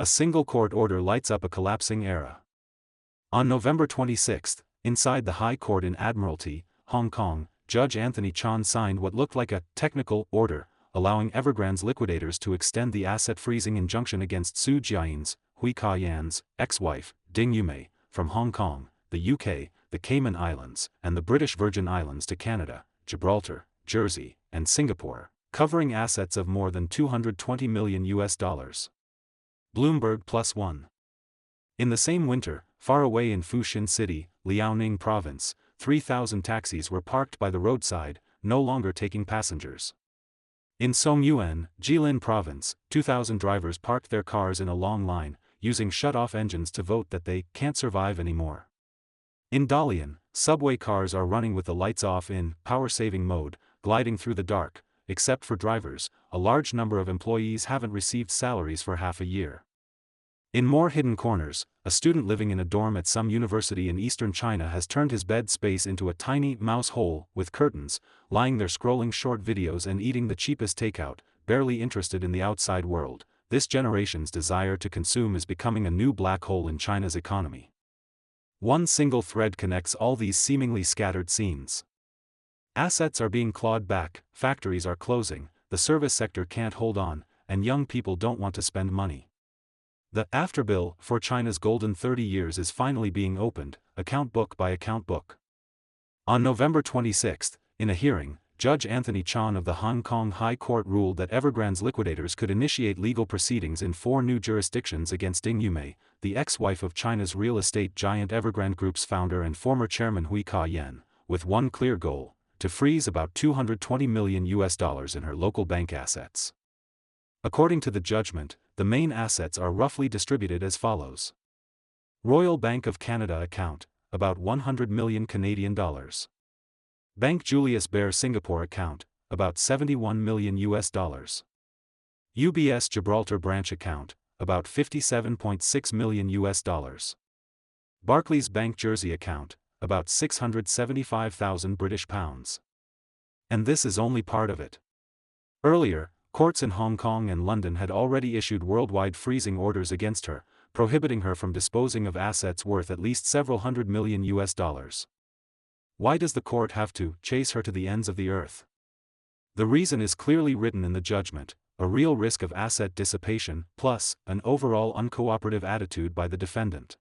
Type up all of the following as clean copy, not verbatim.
A single court order lights up a collapsing era. On November 26, inside the High Court in Admiralty, Hong Kong, Judge Anthony Chan signed what looked like a technical order, allowing Evergrande's liquidators to extend the asset-freezing injunction against Su Jiayin's, Hui Ka-yan's, ex-wife, Ding Yumei, from Hong Kong, the UK, the Cayman Islands, and the British Virgin Islands to Canada, Gibraltar, Jersey, and Singapore, covering assets of more than $220 million. Bloomberg +1. In the same winter, far away in Fujian City, Liaoning Province, 3,000 taxis were parked by the roadside, no longer taking passengers. In Songyuan, Jilin Province, 2,000 drivers parked their cars in a long line, using shut-off engines to vote that they can't survive anymore. In Dalian, subway cars are running with the lights off in power-saving mode, gliding through the dark. Except for drivers, a large number of employees haven't received salaries for half a year. In more hidden corners, a student living in a dorm at some university in eastern China has turned his bed space into a tiny mouse hole with curtains, lying there scrolling short videos and eating the cheapest takeout, barely interested in the outside world. This generation's desire to consume is becoming a new black hole in China's economy. One single thread connects all these seemingly scattered scenes. Assets are being clawed back, factories are closing, the service sector can't hold on, and young people don't want to spend money. The afterbill for China's golden 30 years is finally being opened, account book by account book. On November 26, in a hearing, Judge Anthony Chan of the Hong Kong High Court ruled that Evergrande's liquidators could initiate legal proceedings in 4 new jurisdictions against Ding Yumei, the ex-wife of China's real estate giant Evergrande Group's founder and former chairman Hui Ka-yan, with one clear goal: to freeze about $220 million in her local bank assets. According to the judgment, the main assets are roughly distributed as follows. Royal Bank of Canada account, about $100 million Canadian dollars. Bank Julius Baer Singapore account, about $71 million. UBS Gibraltar branch account, about $57.6 million. Barclays Bank Jersey account, about 675,000 British pounds. And this is only part of it. Earlier, courts in Hong Kong and London had already issued worldwide freezing orders against her, prohibiting her from disposing of assets worth at least several $100 million. Why does the court have to chase her to the ends of the earth? The reason is clearly written in the judgment: a real risk of asset dissipation, plus an overall uncooperative attitude by the defendant.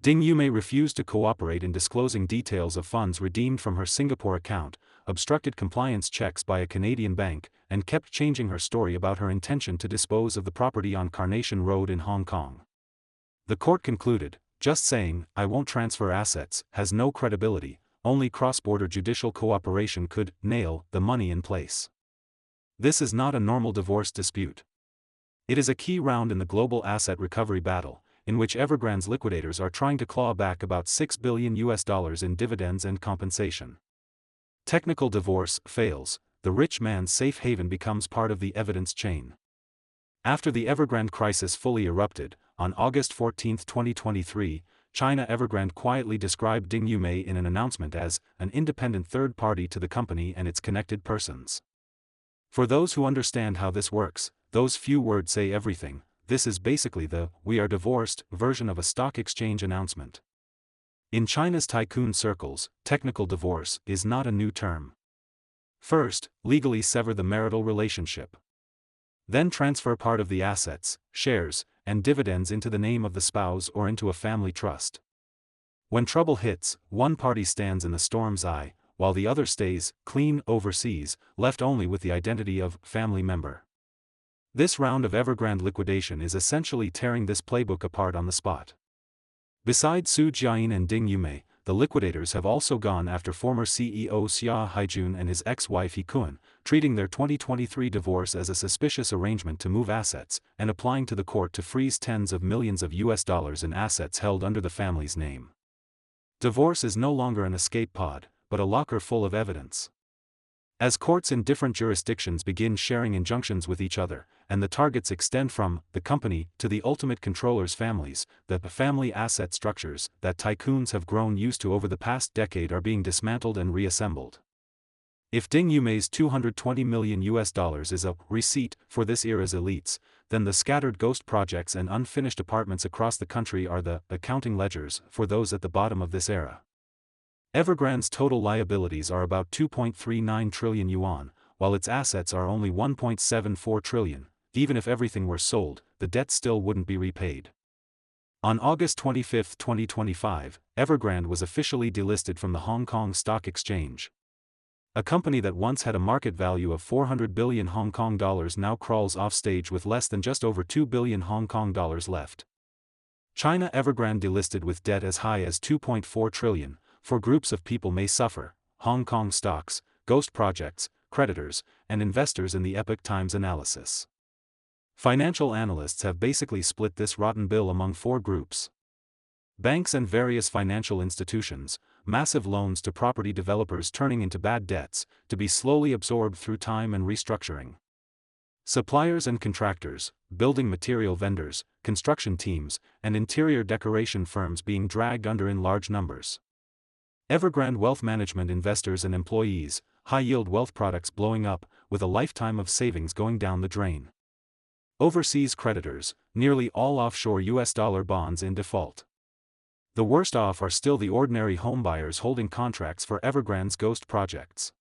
Ding Yumei refused to cooperate in disclosing details of funds redeemed from her Singapore account, obstructed compliance checks by a Canadian bank, and kept changing her story about her intention to dispose of the property on Carnation Road in Hong Kong. The court concluded, just saying, "I won't transfer assets," has no credibility. Only cross-border judicial cooperation could nail the money in place. This is not a normal divorce dispute. It is a key round in the global asset recovery battle, in which Evergrande's liquidators are trying to claw back about $6 billion in dividends and compensation. Technical divorce fails, the rich man's safe haven becomes part of the evidence chain. After the Evergrande crisis fully erupted, on August 14, 2023, China Evergrande quietly described Ding Yumei in an announcement as an independent third party to the company and its connected persons. For those who understand how this works, those few words say everything. This is basically the "we are divorced" version of a stock exchange announcement. In China's tycoon circles, technical divorce is not a new term. First, legally sever the marital relationship. Then transfer part of the assets, shares, and dividends into the name of the spouse or into a family trust. When trouble hits, one party stands in the storm's eye, while the other stays clean overseas, left only with the identity of family member. This round of Evergrande liquidation is essentially tearing this playbook apart on the spot. Besides Su Jiayin and Ding Yumei, the liquidators have also gone after former CEO Xia Haijun and his ex-wife Tycoon, treating their 2023 divorce as a suspicious arrangement to move assets, and applying to the court to freeze tens of millions of US dollars in assets held under the family's name. Divorce is no longer an escape pod, but a locker full of evidence. As courts in different jurisdictions begin sharing injunctions with each other, and the targets extend from the company to the ultimate controllers' families, the family asset structures that tycoons have grown used to over the past decade are being dismantled and reassembled. If Ding Yumei's $220 million is a receipt for this era's elites, then the scattered ghost projects and unfinished apartments across the country are the accounting ledgers for those at the bottom of this era. Evergrande's total liabilities are about 2.39 trillion yuan, while its assets are only 1.74 trillion. Even if everything were sold, the debt still wouldn't be repaid. On August 25, 2025, Evergrande was officially delisted from the Hong Kong Stock Exchange. A company that once had a market value of 400 billion Hong Kong dollars now crawls off stage with less than just over 2 billion Hong Kong dollars left. China Evergrande delisted with debt as high as 2.4 trillion, for groups of people may suffer: Hong Kong stocks, ghost projects, creditors, and investors in the Epoch Times analysis. Financial analysts have basically split this rotten bill among four groups: banks and various financial institutions, massive loans to property developers turning into bad debts, to be slowly absorbed through time and restructuring, suppliers and contractors, building material vendors, construction teams, and interior decoration firms being dragged under in large numbers. Evergrande wealth management investors and employees, high-yield wealth products blowing up, with a lifetime of savings going down the drain. Overseas creditors, nearly all offshore US dollar bonds in default. The worst off are still the ordinary homebuyers holding contracts for Evergrande's ghost projects.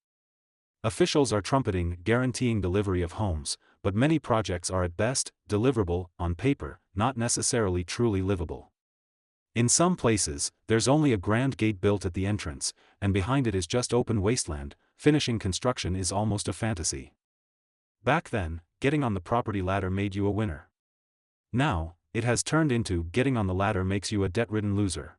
Officials are trumpeting, guaranteeing delivery of homes, but many projects are at best deliverable on paper, not necessarily truly livable. In some places, there's only a grand gate built at the entrance, and behind it is just open wasteland. Finishing construction is almost a fantasy. Back then, getting on the property ladder made you a winner. Now, it has turned into getting on the ladder makes you a debt-ridden loser.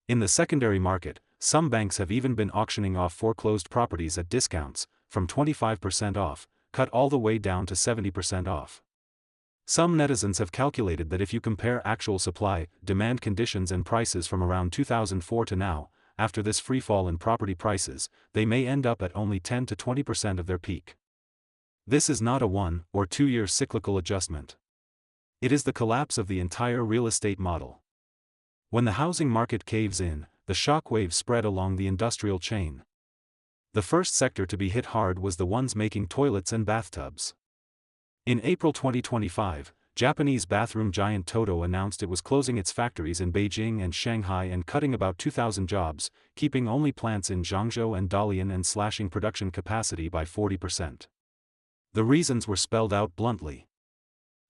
In the secondary market, some banks have even been auctioning off foreclosed properties at discounts, from 25% off, cut all the way down to 70% off. Some netizens have calculated that if you compare actual supply, demand conditions and prices from around 2004 to now, after this freefall in property prices, they may end up at only 10 to 20% of their peak. This is not a 1 or 2 year cyclical adjustment. It is the collapse of the entire real estate model. When the housing market caves in, the shockwave spread along the industrial chain. The first sector to be hit hard was the ones making toilets and bathtubs. In April 2025, Japanese bathroom giant Toto announced it was closing its factories in Beijing and Shanghai and cutting about 2,000 jobs, keeping only plants in Zhangzhou and Dalian and slashing production capacity by 40%. The reasons were spelled out bluntly.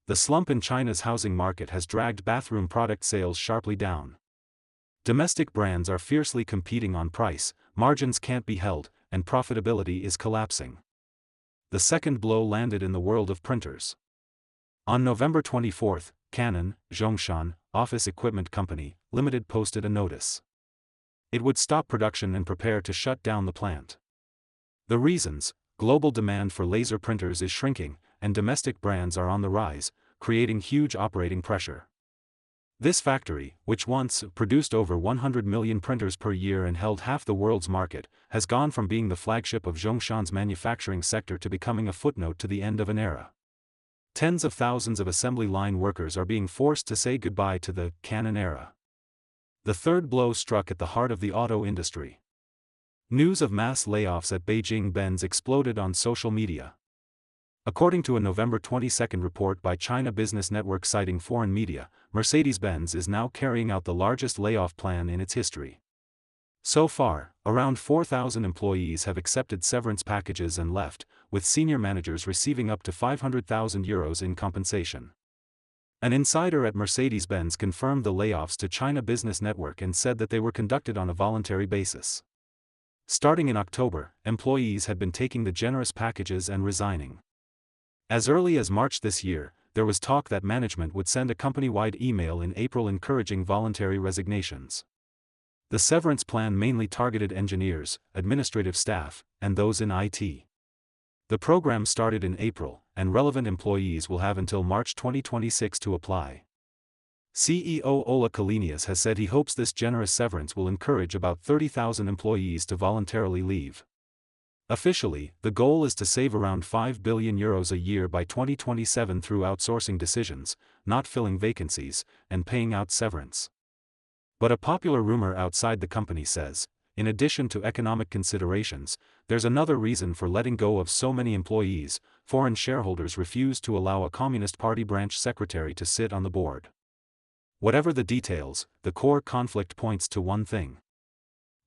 The slump in China's housing market has dragged bathroom product sales sharply down. Domestic brands are fiercely competing on price, margins can't be held, and profitability is collapsing. The second blow landed in the world of printers. On November 24, Canon, Zhongshan, Office Equipment Company, Limited posted a notice. It would stop production and prepare to shut down the plant. The reasons: global demand for laser printers is shrinking, and domestic brands are on the rise, creating huge operating pressure. This factory, which once produced over 100 million printers per year and held half the world's market, has gone from being the flagship of Zhongshan's manufacturing sector to becoming a footnote to the end of an era. Tens of thousands of assembly line workers are being forced to say goodbye to the Canon era. The third blow struck at the heart of the auto industry. News of mass layoffs at Beijing-Benz exploded on social media. According to a November 22 report by China Business Network citing foreign media, Mercedes-Benz is now carrying out the largest layoff plan in its history. So far, around 4,000 employees have accepted severance packages and left, with senior managers receiving up to 500,000 euros in compensation. An insider at Mercedes-Benz confirmed the layoffs to China Business Network and said that they were conducted on a voluntary basis. Starting in October, employees had been taking the generous packages and resigning. As early as March this year, there was talk that management would send a company-wide email in April encouraging voluntary resignations. The severance plan mainly targeted engineers, administrative staff, and those in IT. The program started in April, and relevant employees will have until March 2026 to apply. CEO Ola Kalinius has said he hopes this generous severance will encourage about 30,000 employees to voluntarily leave. Officially, the goal is to save around 5 billion euros a year by 2027 through outsourcing decisions, not filling vacancies, and paying out severance. But a popular rumor outside the company says, in addition to economic considerations, there's another reason for letting go of so many employees: foreign shareholders refuse to allow a Communist Party branch secretary to sit on the board. Whatever the details, the core conflict points to one thing.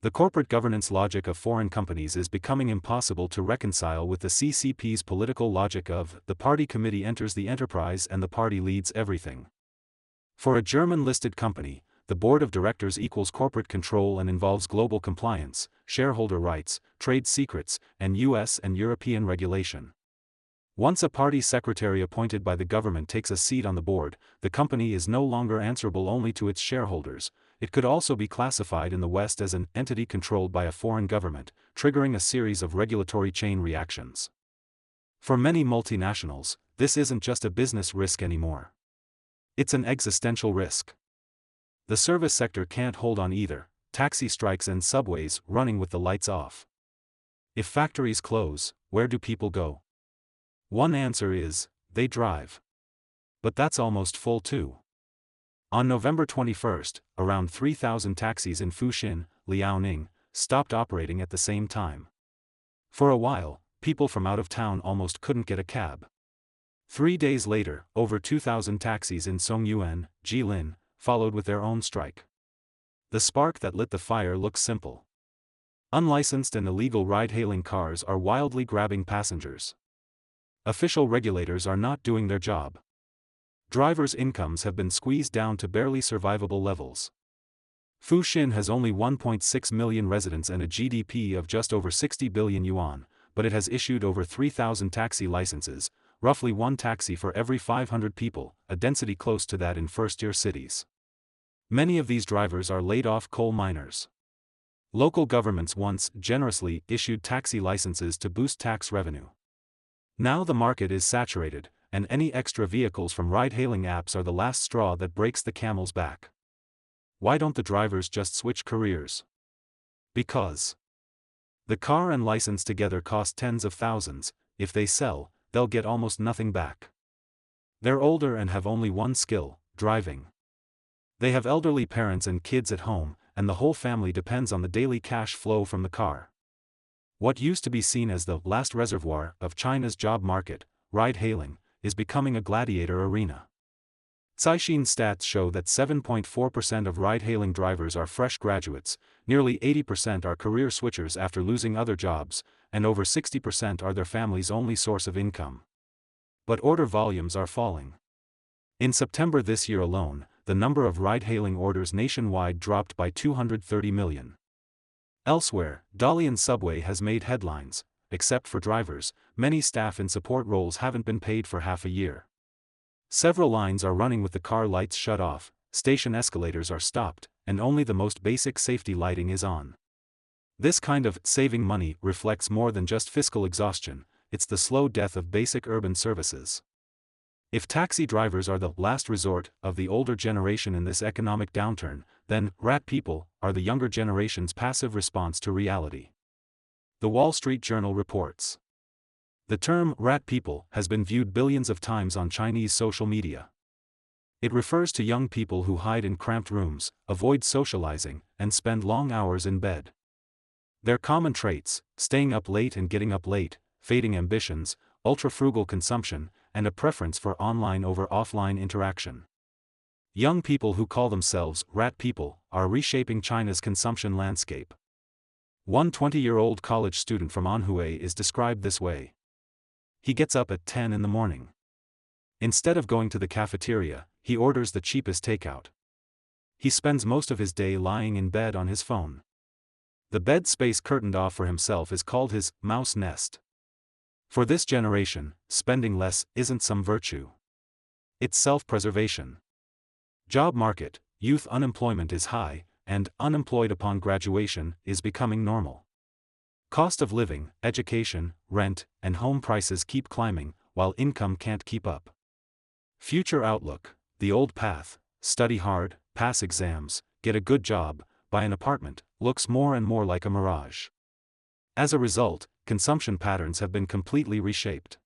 The corporate governance logic of foreign companies is becoming impossible to reconcile with the CCP's political logic of the party committee enters the enterprise and the party leads everything. For a German-listed company, the board of directors equals corporate control and involves global compliance, shareholder rights, trade secrets, and US and European regulation. Once a party secretary appointed by the government takes a seat on the board, the company is no longer answerable only to its shareholders. It could also be classified in the West as an entity controlled by a foreign government, triggering a series of regulatory chain reactions. For many multinationals, this isn't just a business risk anymore. It's an existential risk. The service sector can't hold on either, taxi strikes and subways running with the lights off. If factories close, where do people go? One answer is, they drive. But that's almost full too. On November 21, around 3,000 taxis in Fuxin, Liaoning, stopped operating at the same time. For a while, people from out of town almost couldn't get a cab. 3 days later, over 2,000 taxis in Songyuan, Jilin, followed with their own strike. The spark that lit the fire looks simple. Unlicensed and illegal ride-hailing cars are wildly grabbing passengers. Official regulators are not doing their job. Drivers' incomes have been squeezed down to barely survivable levels. Fuxin has only 1.6 million residents and a GDP of just over 60 billion yuan, but it has issued over 3,000 taxi licenses, roughly one taxi for every 500 people, a density close to that in first-tier cities. Many of these drivers are laid-off coal miners. Local governments once generously issued taxi licenses to boost tax revenue. Now the market is saturated, and any extra vehicles from ride-hailing apps are the last straw that breaks the camel's back. Why don't the drivers just switch careers? Because the car and license together cost tens of thousands. If they sell, they'll get almost nothing back. They're older and have only one skill, driving. They have elderly parents and kids at home, and the whole family depends on the daily cash flow from the car. What used to be seen as the last reservoir of China's job market, ride-hailing, is becoming a gladiator arena. Caixin stats show that 7.4% of ride-hailing drivers are fresh graduates, nearly 80% are career switchers after losing other jobs, and over 60% are their family's only source of income. But order volumes are falling. In September this year alone, the number of ride-hailing orders nationwide dropped by 230 million. Elsewhere, Dalian Subway has made headlines. Except for drivers, many staff in support roles haven't been paid for half a year. Several lines are running with the car lights shut off, station escalators are stopped, and only the most basic safety lighting is on. This kind of saving money reflects more than just fiscal exhaustion, it's the slow death of basic urban services. If taxi drivers are the last resort of the older generation in this economic downturn, then rat people are the younger generation's passive response to reality. The Wall Street Journal reports. The term rat people has been viewed billions of times on Chinese social media. It refers to young people who hide in cramped rooms, avoid socializing, and spend long hours in bed. Their common traits: staying up late and getting up late, fading ambitions, ultra-frugal consumption, and a preference for online over offline interaction. Young people who call themselves rat people are reshaping China's consumption landscape. One 20-year-old college student from Anhui is described this way. He gets up at 10 in the morning. Instead of going to the cafeteria, he orders the cheapest takeout. He spends most of his day lying in bed on his phone. The bed space curtained off for himself is called his mouse nest. For this generation, spending less isn't some virtue. It's self-preservation. Job market: youth unemployment is high, and unemployed upon graduation is becoming normal. Cost of living, education, rent, and home prices keep climbing, while income can't keep up. Future outlook: the old path, study hard, pass exams, get a good job, buy an apartment, looks more and more like a mirage. As a result, consumption patterns have been completely reshaped.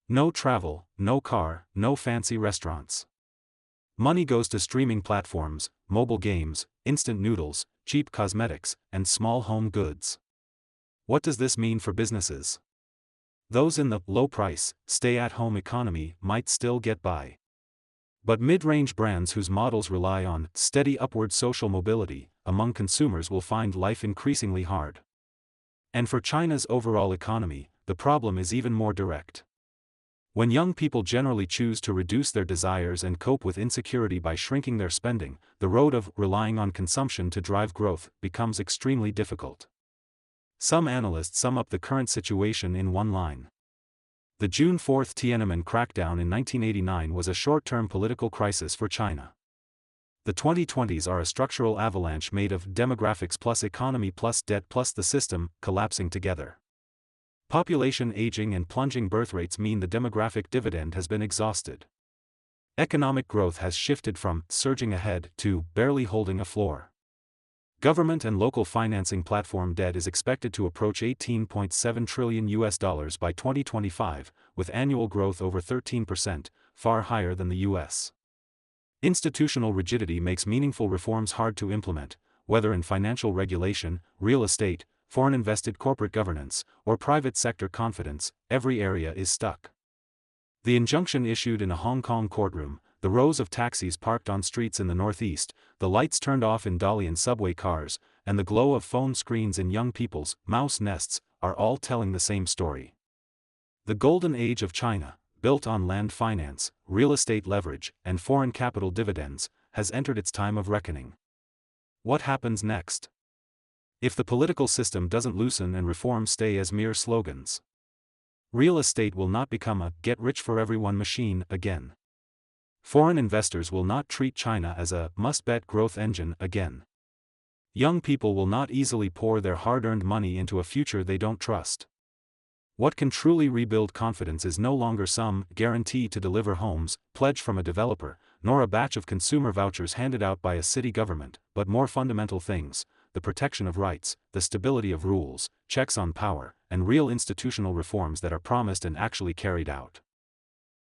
No travel, no car, no fancy restaurants. Money goes to streaming platforms, mobile games, instant noodles, cheap cosmetics, and small home goods. What does this mean for businesses? Those in the low-price, stay-at-home economy might still get by. But mid-range brands whose models rely on steady upward social mobility among consumers will find life increasingly hard. And for China's overall economy, the problem is even more direct. When young people generally choose to reduce their desires and cope with insecurity by shrinking their spending, the road of relying on consumption to drive growth becomes extremely difficult. Some analysts sum up the current situation in one line. The June 4 Tiananmen crackdown in 1989 was a short-term political crisis for China. The 2020s are a structural avalanche made of demographics plus economy plus debt plus the system collapsing together. Population aging and plunging birth rates mean the demographic dividend has been exhausted. Economic growth has shifted from surging ahead to barely holding a floor. Government and local financing platform debt is expected to approach $18.7 trillion by 2025, with annual growth over 13%, far higher than the US. Institutional rigidity makes meaningful reforms hard to implement, whether in financial regulation, real estate, foreign-invested corporate governance, or private sector confidence. Every area is stuck. The injunction issued in a Hong Kong courtroom, the rows of taxis parked on streets in the northeast, the lights turned off in Dalian subway cars, and the glow of phone screens in young people's mouse nests are all telling the same story. The golden age of China, built on land finance, real estate leverage, and foreign capital dividends, has entered its time of reckoning. What happens next? If the political system doesn't loosen and reforms stay as mere slogans, real estate will not become a get-rich-for-everyone machine again. Foreign investors will not treat China as a must-bet growth engine again. Young people will not easily pour their hard-earned money into a future they don't trust. What can truly rebuild confidence is no longer some guarantee to deliver homes, pledge from a developer, nor a batch of consumer vouchers handed out by a city government, but more fundamental things: the protection of rights, the stability of rules, checks on power, and real institutional reforms that are promised and actually carried out.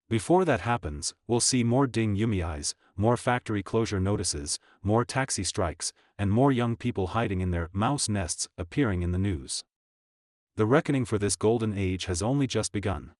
Before that happens, we'll see more Ding Yumiais, more factory closure notices, more taxi strikes, and more young people hiding in their mouse nests appearing in the news. The reckoning for this golden age has only just begun.